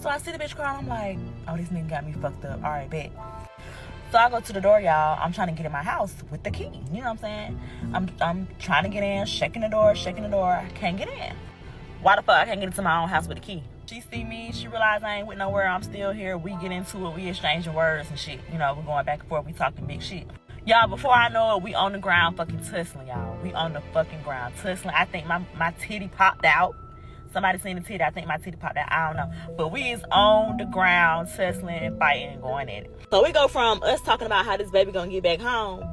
So I see the bitch crying. I'm like, oh, this nigga got me fucked up. All right, bet. So I go to the door, y'all. I'm trying to get in my house with the key. You know what I'm saying? I'm trying to get in, shaking the door. I can't get in. Why the fuck I can't get into my own house with a key? She see me, she realize I ain't with nowhere, I'm still here. We get into it, we exchanging words and shit. You know, we're going back and forth, we talking big shit. Y'all, before I know it, we on the ground fucking tussling, y'all. We on the fucking ground tussling. I think my titty popped out. Somebody seen the titty, I think my titty popped out, I don't know. But we is on the ground tussling and fighting and going at it. So we go from us talking about how this baby gonna get back home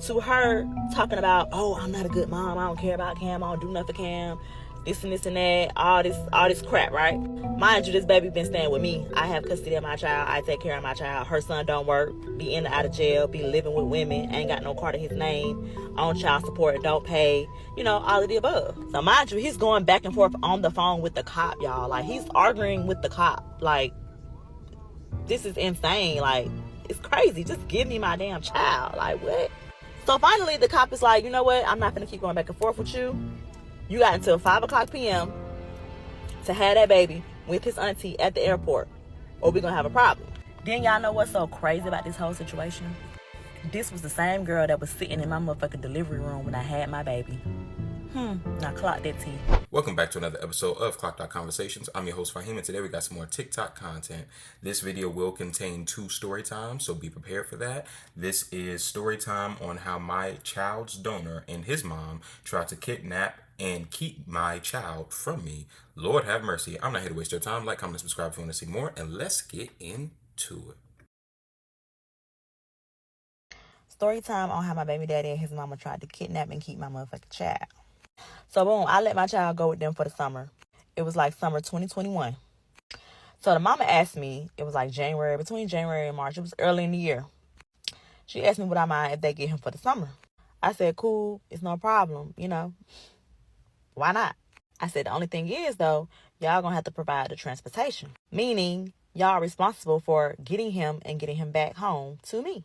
to her talking about, oh, I'm not a good mom, I don't care about Cam, I don't do nothing for Cam. This and that, all this crap, right? Mind you, this baby been staying with me. I have custody of my child. I take care of my child. Her son don't work, be in and out of jail, be living with women, ain't got no car to his name, on child support, don't pay, you know, all of the above. So mind you, he's going back and forth on the phone with the cop, y'all. Like, he's arguing with the cop. Like, this is insane. Like, it's crazy. Just give me my damn child. Like, what? So finally, the cop is like, you know what? I'm not gonna keep going back and forth with you. You got until 5 o'clock p.m. to have that baby with his auntie at the airport, or we're going to have a problem. Then y'all know what's so crazy about this whole situation? This was the same girl that was sitting in my motherfucking delivery room when I had my baby. Now clock that T. Welcome back to another episode of Clock Conversations. I'm your host, Fahim, and today we got some more TikTok content. This video will contain 2 story times, so be prepared for that. This is story time on how my child's donor and his mom tried to kidnap and keep my child from me. Lord have mercy. I'm not here to waste your time. Like, comment, subscribe if you want to see more, and let's get into it. Story time on how my baby daddy and his mama tried to kidnap and keep my motherfucking child. So boom, I let my child go with them for the summer. It was like summer 2021. So the mama asked me, it was like between January and March. It was early in the year. She asked me would I mind if they get him for the summer. I said, cool, it's no problem, you know. Why not? I said, the only thing is, though, y'all gonna have to provide the transportation. Meaning, y'all responsible for getting him and getting him back home to me.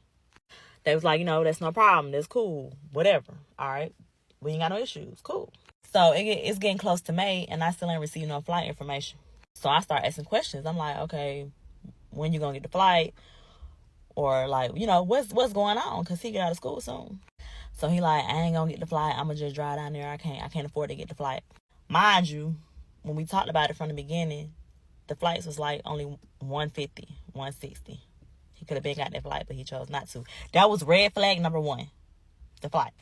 They was like, you know, that's no problem. That's cool. Whatever. All right. We ain't got no issues. Cool. So it's getting close to May, and I still ain't received no flight information. So I start asking questions. I'm like, okay, when you gonna get the flight? Or like, you know, what's going on? Because he get out of school soon. So he like, I ain't gonna get the flight. I'm gonna just drive down there. I can't afford to get the flight. Mind you, when we talked about it from the beginning, the flights was like only 150, 160. He could have been got that flight, but he chose not to. That was red flag number 1, the flight.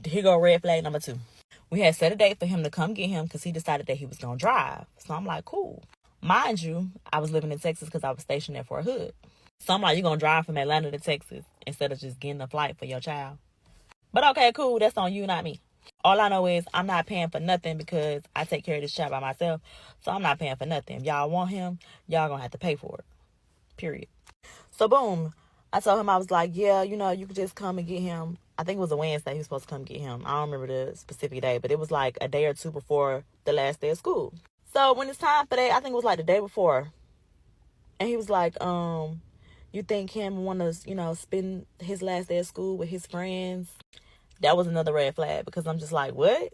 Here go red flag number 2. We had set a date for him to come get him because he decided that he was gonna drive. So I'm like, cool. Mind you, I was living in Texas because I was stationed there for a hood. So I'm like, you're gonna drive from Atlanta to Texas instead of just getting a flight for your child. But okay, cool. That's on you, not me. All I know is I'm not paying for nothing because I take care of this child by myself. So I'm not paying for nothing. If y'all want him, y'all gonna have to pay for it. Period. So boom. I told him, I was like, yeah, you know, you could just come and get him. I think it was a Wednesday he was supposed to come get him. I don't remember the specific day, but it was like a day or 2 before the last day of school. So when it's time for that, I think it was like the day before. And he was like, you think Cam want to, you know, spend his last day of school with his friends? That was another red flag because I'm just like, what?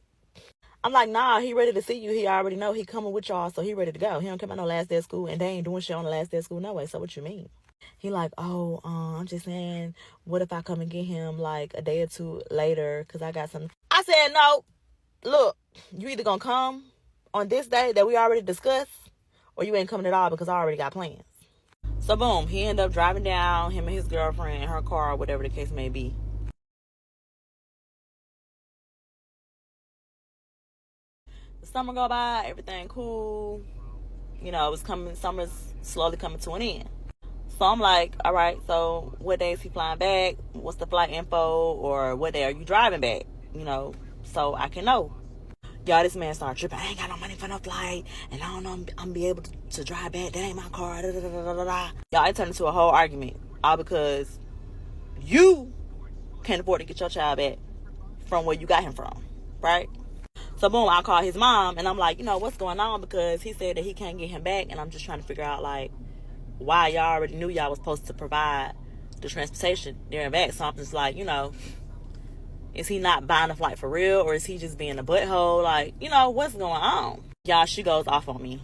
I'm like, nah, he ready to see you. He already know he coming with y'all, so he ready to go. He don't come out no last day of school, and they ain't doing shit on the last day of school no way. So what you mean? He like, oh, I'm just saying, what if I come and get him like a day or 2 later because I got something. I said, no, look, you either gonna come on this day that we already discussed, or you ain't coming at all because I already got plans. So boom, he ended up driving down, him and his girlfriend in her car, whatever the case may be. The summer go by, everything cool. You know, it was coming, summer's slowly coming to an end. So I'm like, all right, so what day is he flying back? What's the flight info? Or what day are you driving back? You know, so I can know. Y'all, this man started tripping. I ain't got no money for no flight. And I don't know I'm going to be able to drive back. That ain't my car. Da, da, da, da, da, da. Y'all, it turned into a whole argument. All because you can't afford to get your child back from where you got him from. Right? So boom, I call his mom. And I'm like, you know, what's going on? Because he said that he can't get him back. And I'm just trying to figure out, like, why y'all already knew y'all was supposed to provide the transportation there and back. So I'm just like, you know, is he not buying a flight for real? Or is he just being a butthole? Like, you know, what's going on? Y'all, she goes off on me.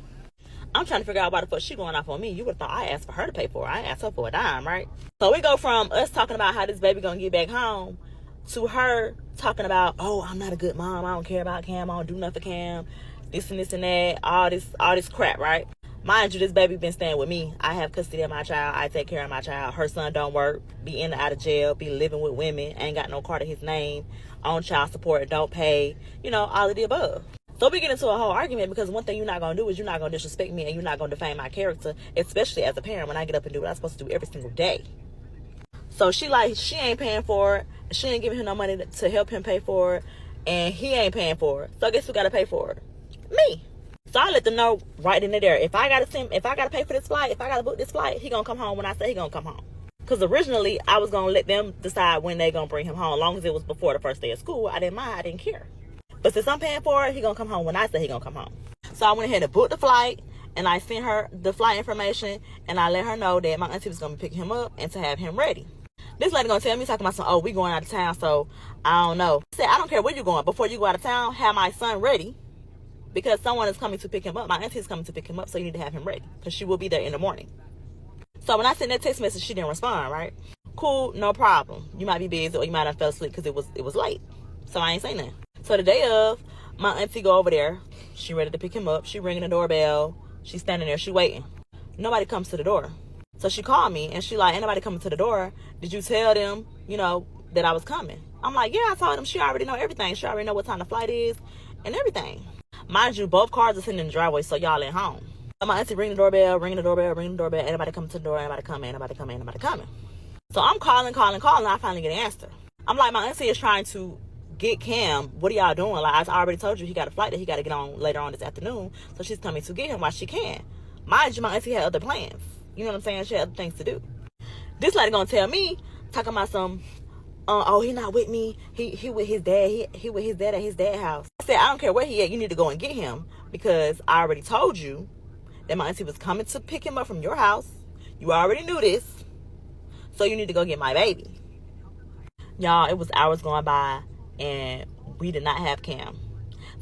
I'm trying to figure out why the fuck she going off on me. You would have thought I asked for her to pay for it. I asked her for a dime, right? So we go from us talking about how this baby gonna get back home to her talking about, oh, I'm not a good mom. I don't care about Cam. I don't do nothing for Cam. This and this and that. All this crap, right? Mind you, this baby been staying with me. I have custody of my child. I take care of my child. Her son don't work. Be in and out of jail. Be living with women. Ain't got no car to his name. On child support. Don't pay. You know, all of the above. So we get into a whole argument because one thing you're not going to do is you're not going to disrespect me and you're not going to defame my character, especially as a parent when I get up and do what I'm supposed to do every single day. So she ain't paying for it. She ain't giving him no money to help him pay for it. And he ain't paying for it. So guess who got to pay for it? Me. So I let them know right in there. If I gotta pay for this flight, if I gotta book this flight, he gonna come home when I say he gonna come home. Because originally I was gonna let them decide when they gonna bring him home. As long as it was before the first day of school, I didn't mind. I didn't care. But since I'm paying for it, he gonna come home when I say he gonna come home. So I went ahead and booked the flight, and I sent her the flight information, and I let her know that my auntie was gonna be picking him up and to have him ready. This lady gonna tell me, talking about some, oh, we going out of town, so I don't know. I said, I don't care where you're going. Before you go out of town, have my son ready. Because someone is coming to pick him up. My auntie is coming to pick him up, so you need to have him ready. Because she will be there in the morning. So when I sent that text message, she didn't respond, right? Cool, no problem. You might be busy or you might have fell asleep because it was late. So I ain't saying nothing. So the day of, my auntie go over there. She ready to pick him up. She ringing the doorbell. She standing there. She waiting. Nobody comes to the door. So she called me and she like, ain't nobody coming to the door. Did you tell them, you know, that I was coming? I'm like, yeah, I told them. She already know everything. She already know what time the flight is and everything. Mind you, both cars are sitting in the driveway, so y'all at home. My auntie ring the doorbell. Anybody come to the door, anybody coming. So I'm calling. I finally get an answer. I'm like, my auntie is trying to get Cam. What are y'all doing? Like, I already told you he got a flight that he got to get on later on this afternoon, so she's coming to get him while she can. Mind you, my auntie had other plans. You know what I'm saying? She had other things to do. This lady gonna tell me, talking about some, oh, he not with me. He with his dad. He with his dad at his dad's house. I said, I don't care where he at. You need to go and get him because I already told you that my auntie was coming to pick him up from your house. You already knew this. So you need to go get my baby. Y'all, it was hours going by and we did not have Cam.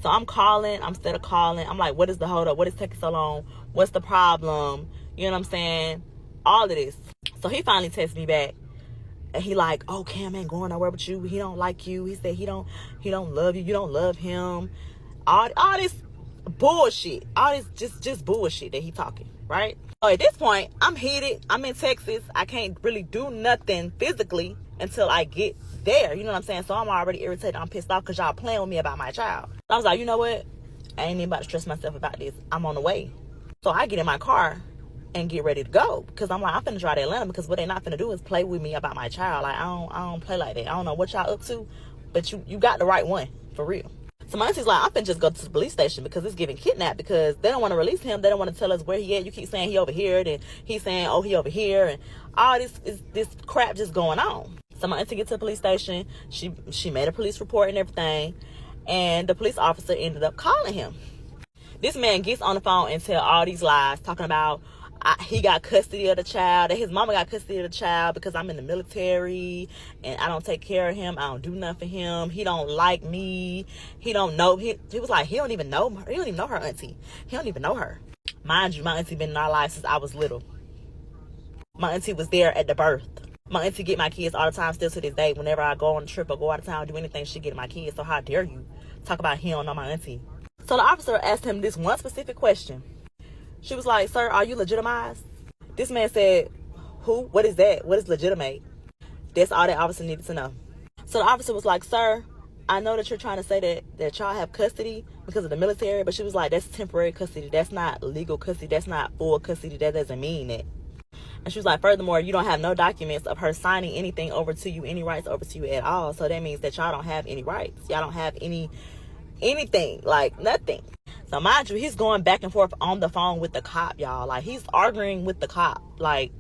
So I'm calling. I'm still calling. I'm like, what is the hold up? What is taking so long? What's the problem? You know what I'm saying? All of this. So he finally texts me back. And he like, oh, Cam ain't going nowhere with you. He don't like you. He said he don't love you. You don't love him. All this bullshit. All this just bullshit that he talking, right? So at this point, I'm heated. I'm in Texas. I can't really do nothing physically until I get there. You know what I'm saying? So I'm already irritated. I'm pissed off because y'all playing with me about my child. So I was like, you know what? I ain't even about to stress myself about this. I'm on the way. So I get in my car and get ready to go because I'm like, I'm finna drive to Atlanta because what they not finna do is play with me about my child. Like, I don't play like that. I don't know what y'all up to, but you got the right one for real. So my auntie's like, I'm finna just go to the police station because it's giving kidnap because they don't want to release him. They don't want to tell us where he at. You keep saying he over here, then he's saying, oh, he over here, and all this crap just going on. So my auntie gets to the police station. She made a police report and everything, and the police officer ended up calling him. This man gets on the phone and tell all these lies, talking about he got custody of the child, that his mama got custody of the child because I'm in the military and I don't take care of him. I don't do nothing for him. He don't like me. He don't know. He was like, he don't even know her. He don't even know her auntie. He don't even know her. Mind you, my auntie been in our life since I was little. My auntie was there at the birth. My auntie get my kids all the time still to this day. Whenever I go on a trip or go out of town or do anything, she get my kids. So how dare you talk about he don't know my auntie? So the officer asked him this one specific question. She was like, sir, are you legitimized? This man said, who? What is that? What is legitimate? That's all that officer needed to know. So the officer was like, sir, I know that you're trying to say that y'all have custody because of the military, but she was like, that's temporary custody. That's not legal custody. That's not full custody. That doesn't mean that. And she was like, furthermore, you don't have no documents of her signing anything over to you, any rights over to you at all. So that means that y'all don't have any rights. Y'all don't have anything, like nothing. So mind you, he's going back and forth on the phone with the cop, y'all. Like, he's arguing with the cop. Like,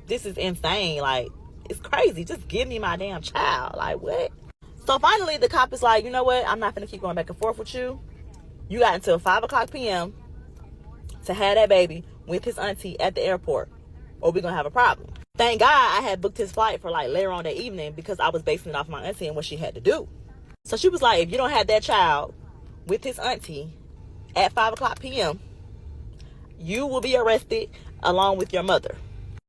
this is insane. Like, it's crazy. Just give me my damn child. Like, what? So finally, the cop is like, you know what? I'm not going to keep going back and forth with you. You got until 5 o'clock p.m. to have that baby with his auntie at the airport, or we're going to have a problem. Thank God I had booked his flight for, like, later on that evening because I was basing it off my auntie and what she had to do. So she was like, if you don't have that child with his auntie at 5 o'clock p.m., you will be arrested along with your mother.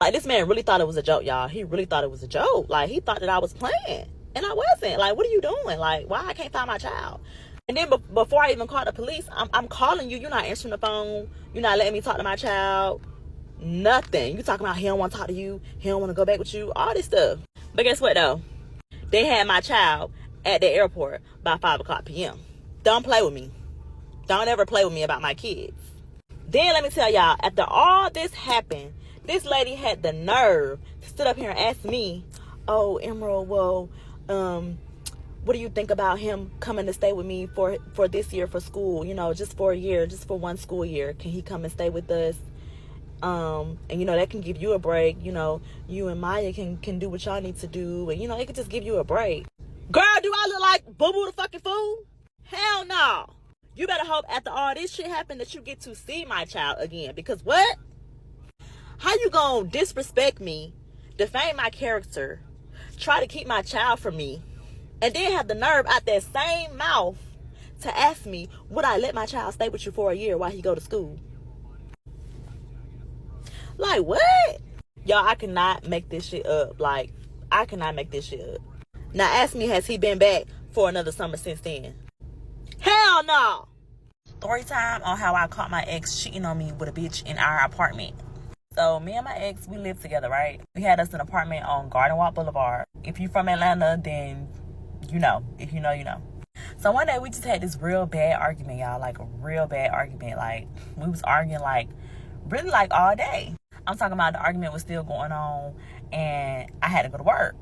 Like, this man really thought it was a joke, y'all. He really thought it was a joke. Like, he thought that I was playing. And I wasn't. Like, what are you doing? Like, why I can't find my child? And then before I even called the police, I'm calling you. You're not answering the phone. You're not letting me talk to my child. Nothing. You talking about he don't want to talk to you. He don't want to go back with you. All this stuff. But guess what, though? They had my child at the airport by 5 o'clock p.m. Don't play with me. Don't ever play with me about my kids. Then let me tell y'all, after all this happened, this lady had the nerve to sit up here and ask me, oh, Emerald, well, what do you think about him coming to stay with me for this year for school? You know, just for a year, just for one school year. Can he come and stay with us? And, you know, that can give you a break. You know, you and Maya can do what y'all need to do. And, you know, it can just give you a break. Girl, do I look like Boo-Boo the fucking fool? Hell no. You better hope after all this shit happened that you get to see my child again. Because what? How you gonna disrespect me, defame my character, try to keep my child from me, and then have the nerve out that same mouth to ask me, would I let my child stay with you for a year while he go to school? Like, what? Y'all, I cannot make this shit up. Like, I cannot make this shit up. Now, ask me, has he been back for another summer since then? Hell no! Story time on how I caught my ex cheating on me with a bitch in our apartment. So, me and my ex, we lived together, right? We had us an apartment on Garden Walk Boulevard. If you're from Atlanta, then you know. If you know, you know. So, one day, we just had this real bad argument, y'all. Like, a real bad argument. Like, we was arguing, like, really, like, all day. I'm talking about the argument was still going on, and I had to go to work.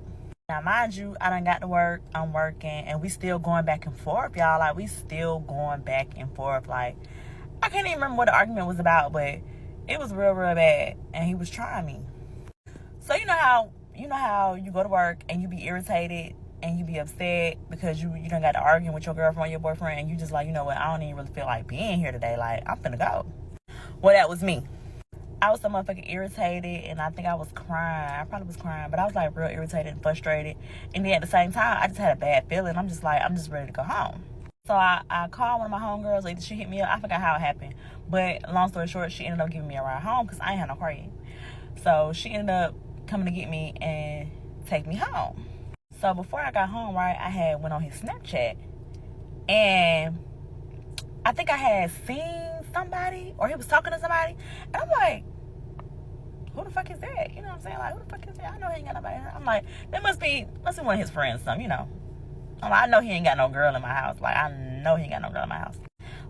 Now, mind you, I done got to work, I'm working, and we still going back and forth, y'all. Like, we still going back and forth. Like, I can't even remember what the argument was about, but it was real, real bad, and he was trying me. So, you know how you go to work, and you be irritated, and you be upset, because you done got to arguing with your girlfriend or your boyfriend, and you just like, you know what, I don't even really feel like being here today. Like, I'm finna go. Well, that was me. I was so motherfucking irritated, and I think I was crying. I probably was crying, but I was like real irritated and frustrated. And then at the same time, I just had a bad feeling. I'm just ready to go home. So I called one of my homegirls. Like, she hit me up. I forgot how it happened. But long story short, she ended up giving me a ride home because I ain't had no car yet. So she ended up coming to get me and take me home. So before I got home, right, I had went on his Snapchat. And I think I had seen somebody, or he was talking to somebody. And I'm like, who the fuck is that? You know what I'm saying? Like, who the fuck is that? I know he ain't got nobody. I'm like, that must be one of his friends, something, you know. I'm like, I know he ain't got no girl in my house. Like, I know he ain't got no girl in my house.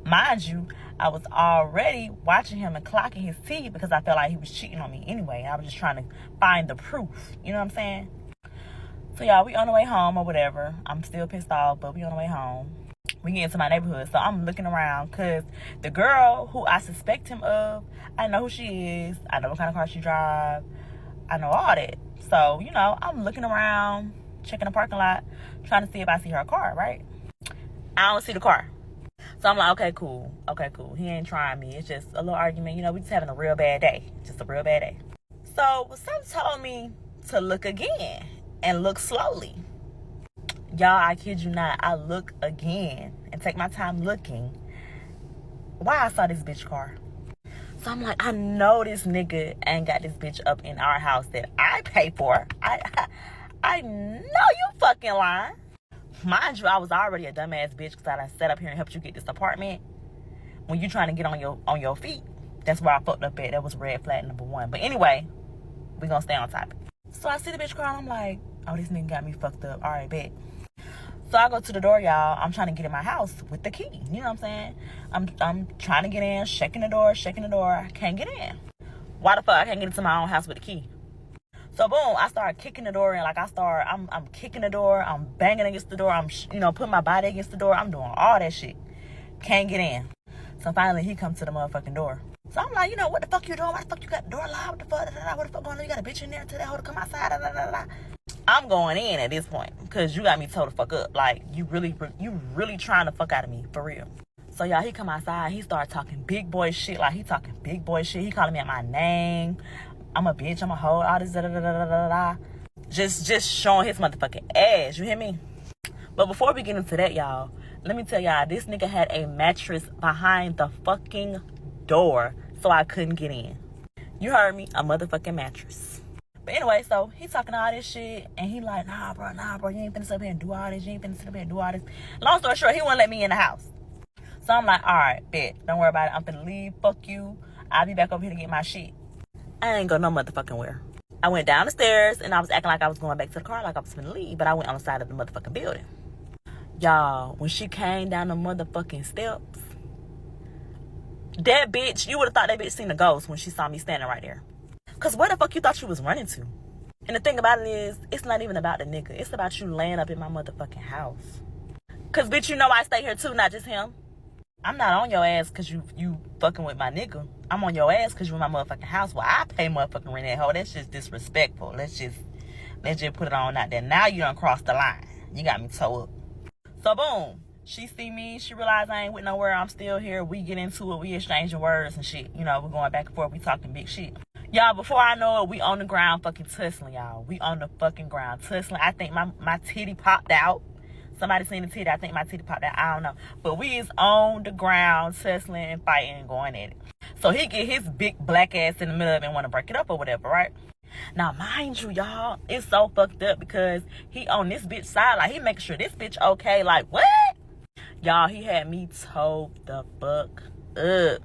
Mind you, I was already watching him and clocking his teeth because I felt like he was cheating on me anyway. I was just trying to find the proof. You know what I'm saying? So, y'all, we on the way home or whatever. I'm still pissed off, but we on the way home. We get into my neighborhood, so I'm looking around because the girl who I suspect him of, I know who she is. I know what kind of car she drives. I know all that. So, you know, I'm looking around, checking the parking lot, trying to see if I see her car, right? I don't see the car. So I'm like, okay, cool. He ain't trying me. It's just a little argument. You know, we just having a real bad day. Just a real bad day. So something told me to look again and look slowly. Y'all, I kid you not, I look again and take my time looking. Why I saw this bitch car. So I'm like, I know this nigga ain't got this bitch up in our house that I pay for. I know you fucking lying. Mind you, I was already a dumbass bitch because I done sat up here and helped you get this apartment. When you trying to get on your feet, that's where I fucked up at. That was red flag number 1. But anyway, we gonna stay on topic. So I see the bitch car and I'm like, oh, this nigga got me fucked up. All right, bet. So I go to the door, y'all. I'm trying to get in my house with the key. You know what I'm saying? I'm trying to get in, shaking the door. I can't get in. Why the fuck I can't get into my own house with the key? So boom, I start kicking the door in. Like I'm kicking the door. I'm banging against the door. I'm putting my body against the door. I'm doing all that shit. Can't get in. So finally he comes to the motherfucking door. So I'm like, what the fuck you doing? Why the fuck you got the door locked? What the fuck? What the fuck going on? You got a bitch in there? Tell that hoe to come outside. I'm going in at this point because you got me told the fuck up. Like, you really trying to fuck out of me, for real. So, y'all, he come outside. He start talking big boy shit. Like, he talking big boy shit. He calling me out my name. I'm a bitch. I'm a hoe. All this da-da-da-da-da-da. Just showing his motherfucking ass. You hear me? But before we get into that, y'all, let me tell y'all, this nigga had a mattress behind the fucking door so I couldn't get in. You heard me, a motherfucking mattress. But anyway, so he talking all this shit, and he like, nah, bro, you ain't finna sit up here and do all this. You ain't finna sit up here and do all this. Long story short, he wouldn't let me in the house. So I'm like, all right, bet. Don't worry about it. I'm finna leave. Fuck you. I'll be back over here to get my shit. I ain't go no motherfucking where. I went down the stairs, and I was acting like I was going back to the car like I was finna leave, but I went on the side of the motherfucking building. Y'all, when she came down the motherfucking steps, that bitch, you would have thought that bitch seen a ghost when she saw me standing right there. Because where the fuck you thought you was running to? And the thing about it is, it's not even about the nigga. It's about you laying up in my motherfucking house. Because, bitch, you know I stay here too, not just him. I'm not on your ass because you fucking with my nigga. I'm on your ass because you in my motherfucking house. Well, I pay motherfucking rent at home. That's just disrespectful. Let's just put it on out there. Now you done crossed the line. You got me toe up. So, boom. She see me. She realize I ain't with nowhere. I'm still here. We get into it. We exchanging words and shit. You know, we're going back and forth. We talking big shit. Y'all, before I know it, we on the ground fucking tussling, y'all. We on the fucking ground tussling. I think my titty popped out. Somebody seen the titty. I think my titty popped out. I don't know. But we is on the ground tussling and fighting and going at it. So he get his big black ass in the middle of it and want to break it up or whatever, right? Now, mind you, y'all, it's so fucked up because he on this bitch side. Like, he making sure this bitch okay. Like, what? Y'all, he had me told the fuck up.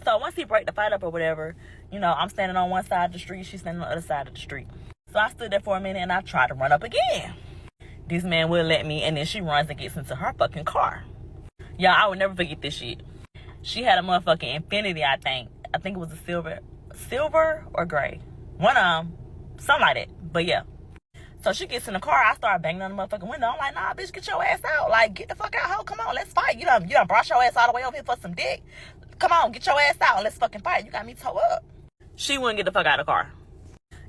So once he break the fight up or whatever, you know, I'm standing on one side of the street. She's standing on the other side of the street. So I stood there for a minute and I tried to run up again. This man wouldn't let me, and then she runs and gets into her fucking car. Y'all, I would never forget this shit. She had a motherfucking Infinity, I think. I think it was a silver or gray. One of them, something like that. But yeah. So she gets in the car. I start banging on the motherfucking window. I'm like, nah, bitch, get your ass out. Like, get the fuck out, ho. Come on, let's fight. You done brought your ass all the way over here for some dick. Come on, get your ass out. Let's fucking fight. You got me toe up. She wouldn't get the fuck out of the car.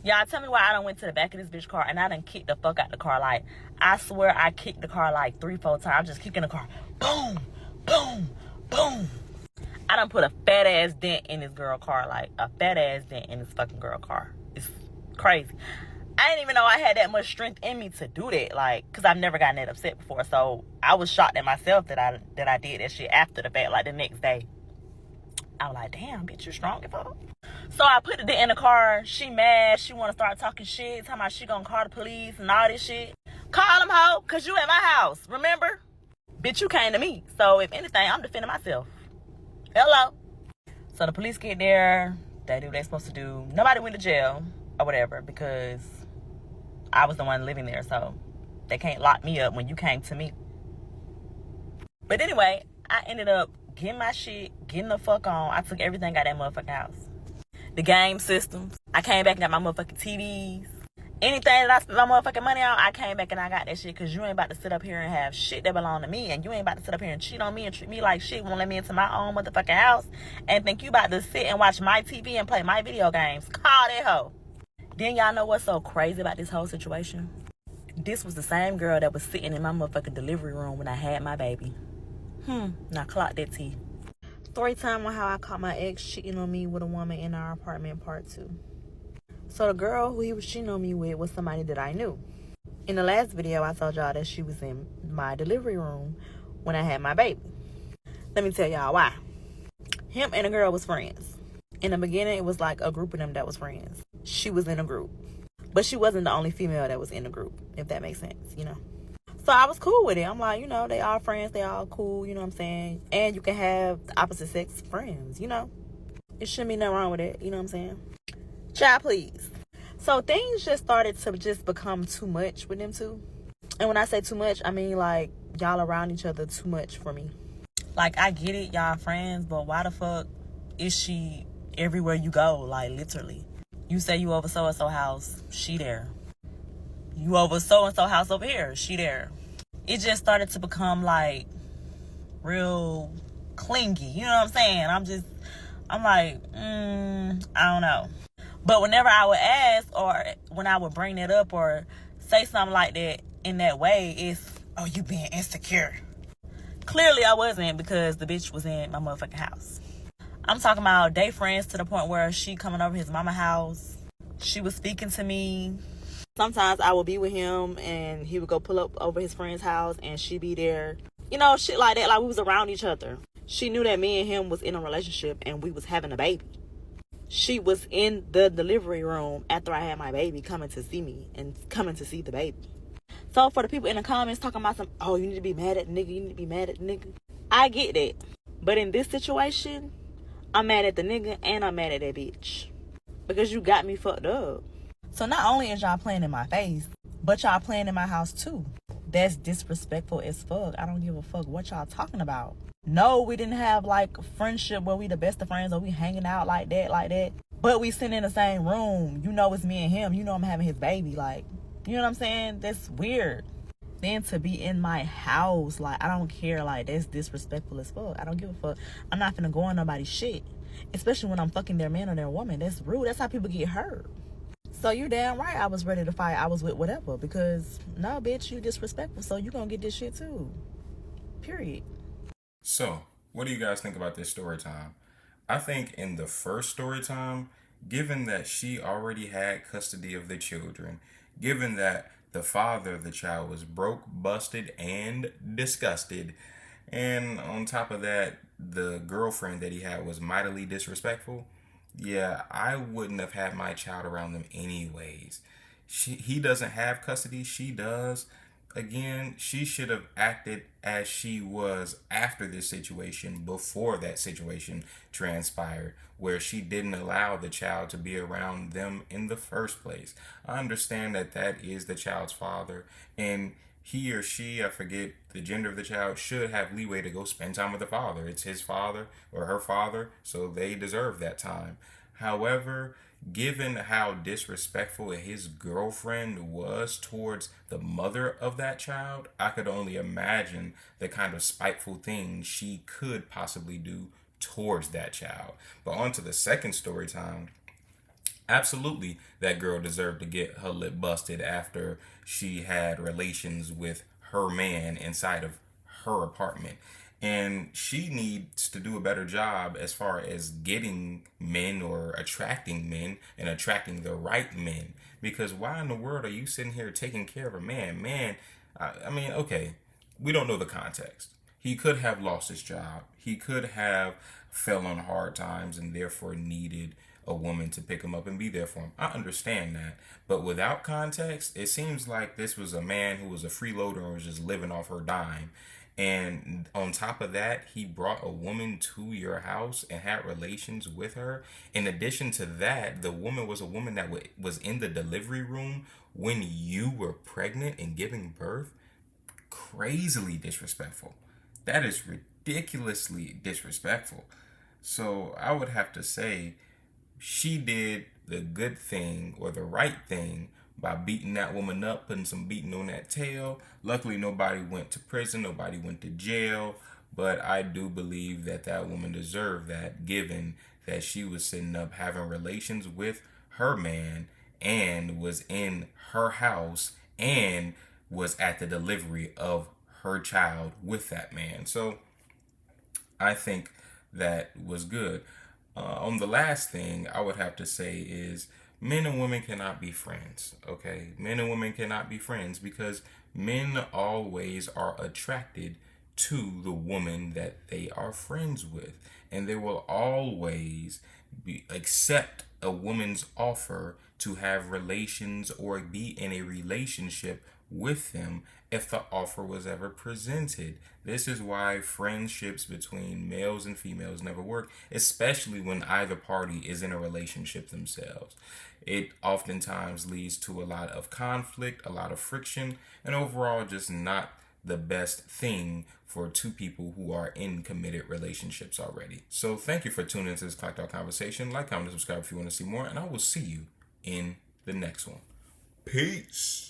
Y'all, tell me why I done went to the back of this bitch car and I done kicked the fuck out the car. Like, I swear I kicked the car like 3-4 times. Just kicking the car. Boom, boom, boom. I done put a fat ass dent in this girl car. Like, a fat ass dent in this fucking girl car. It's crazy. I didn't even know I had that much strength in me to do that. Like, because I've never gotten that upset before. So, I was shocked at myself that I did that shit after the fact. Like, the next day. I was like, damn, bitch, you strong as fuck. So I put it in the car. She mad. She want to start talking shit. Talking about she gonna call the police and all this shit. Call them, hoe, because you at my house. Remember? Bitch, you came to me. So if anything, I'm defending myself. Hello. So the police get there. They do what they're supposed to do. Nobody went to jail or whatever because I was the one living there. So they can't lock me up when you came to me. But anyway, I ended up getting my shit, getting the fuck on. I took everything out of that motherfucking house. The game systems. I came back and got my motherfucking TVs. Anything that I spent my motherfucking money on, I came back and I got that shit because you ain't about to sit up here and have shit that belong to me, and you ain't about to sit up here and cheat on me and treat me like shit, won't let me into my own motherfucking house and think you about to sit and watch my TV and play my video games. Call that hoe. Then y'all know what's so crazy about this whole situation? This was the same girl that was sitting in my motherfucking delivery room when I had my baby. Now clock that T. Story time on how I caught my ex cheating on me with a woman in our apartment, part 2. So the girl who he was cheating on me with was somebody that I knew. In the last video, I told y'all that she was in my delivery room when I had my baby. Let me tell y'all why. Him and the girl was friends. In the beginning, it was like a group of them that was friends. She was in a group. But she wasn't the only female that was in the group, if that makes sense, you know. So I was cool with it. I'm like, you know, they all friends. They all cool, you know what I'm saying? And you can have the opposite sex friends, you know? It shouldn't be nothing wrong with it, you know what I'm saying? Child, please. So things just started to just become too much with them two. And when I say too much, I mean, like, y'all around each other too much for me. Like, I get it, y'all friends, but why the fuck is she everywhere you go? Like, literally. You say you over so-and-so house, she there. You over so-and-so house over here, she there. It just started to become, like, real clingy. You know what I'm saying? I'm like, I don't know. But whenever I would ask or when I would bring that up or say something like that in that way, it's, oh, you being insecure. Clearly I wasn't because the bitch was in my motherfucking house. I'm talking about day friends to the point where she coming over his mama house. She was speaking to me. Sometimes I would be with him and he would go pull up over his friend's house and she be there. You know, shit like that. Like we was around each other. She knew that me and him was in a relationship and we was having a baby. She was in the delivery room after I had my baby, coming to see me and coming to see the baby. So for the people in the comments talking about some, oh, you need to be mad at the nigga, you need to be mad at the nigga. I get that. But in this situation, I'm mad at the nigga and I'm mad at that bitch. Because you got me fucked up. So not only is y'all playing in my face, but y'all playing in my house too. That's disrespectful as fuck. I don't give a fuck what y'all talking about. No, we didn't have like friendship where we the best of friends or we hanging out like that. But we sitting in the same room. You know it's me and him. You know I'm having his baby. Like, you know what I'm saying? That's weird. Then to be in my house, like, I don't care. Like, that's disrespectful as fuck. I don't give a fuck. I'm not finna go on nobody's shit. Especially when I'm fucking their man or their woman. That's rude. That's how people get hurt. So you damn right I was ready to fight. I was with whatever. Because, no, bitch, you disrespectful. So you gonna get this shit too. Period. So, what do you guys think about this story time? I think in the first story time, given that she already had custody of the children, given that the father of the child was broke, busted, and disgusted, and on top of that, the girlfriend that he had was mightily disrespectful, yeah, I wouldn't have had my child around them anyways. He doesn't have custody, she does. Again, she should have acted as she was after this situation, before that situation transpired, where she didn't allow the child to be around them in the first place. I understand that that is the child's father, and he or she, I forget the gender of the child, should have leeway to go spend time with the father. It's his father or her father, so they deserve that time. However, given how disrespectful his girlfriend was towards the mother of that child, I could only imagine the kind of spiteful things she could possibly do towards that child. But on to the second story time. Absolutely, that girl deserved to get her lip busted after she had relations with her man inside of her apartment. And she needs to do a better job as far as getting men or attracting men and attracting the right men. Because why in the world are you sitting here taking care of a man? I mean, okay, we don't know the context. He could have lost his job. He could have fell on hard times and therefore needed a woman to pick him up and be there for him. I understand that. But without context, it seems like this was a man who was a freeloader and was just living off her dime. And on top of that, he brought a woman to your house and had relations with her. In addition to that, the woman was a woman that was in the delivery room when you were pregnant and giving birth. Crazily disrespectful. That is ridiculously disrespectful. So I would have to say she did the good thing or the right thing by beating that woman up, putting some beating on that tail. Luckily, nobody went to prison, nobody went to jail, but I do believe that that woman deserved that, given that she was sitting up having relations with her man and was in her house and was at the delivery of her child with that man. So I think that was good. On the last thing, I would have to say is men and women cannot be friends. Okay, men and women cannot be friends because men always are attracted to the woman that they are friends with, and they will always accept a woman's offer to have relations or be in a relationship with them if the offer was ever presented. This is why friendships between males and females never work, especially when either party is in a relationship themselves. It oftentimes leads to a lot of conflict, a lot of friction, and overall just not the best thing for two people who are in committed relationships already. So thank you for tuning into this Clocked Out Conversation. Like, comment, and subscribe if you want to see more, and I will see you in the next one. Peace.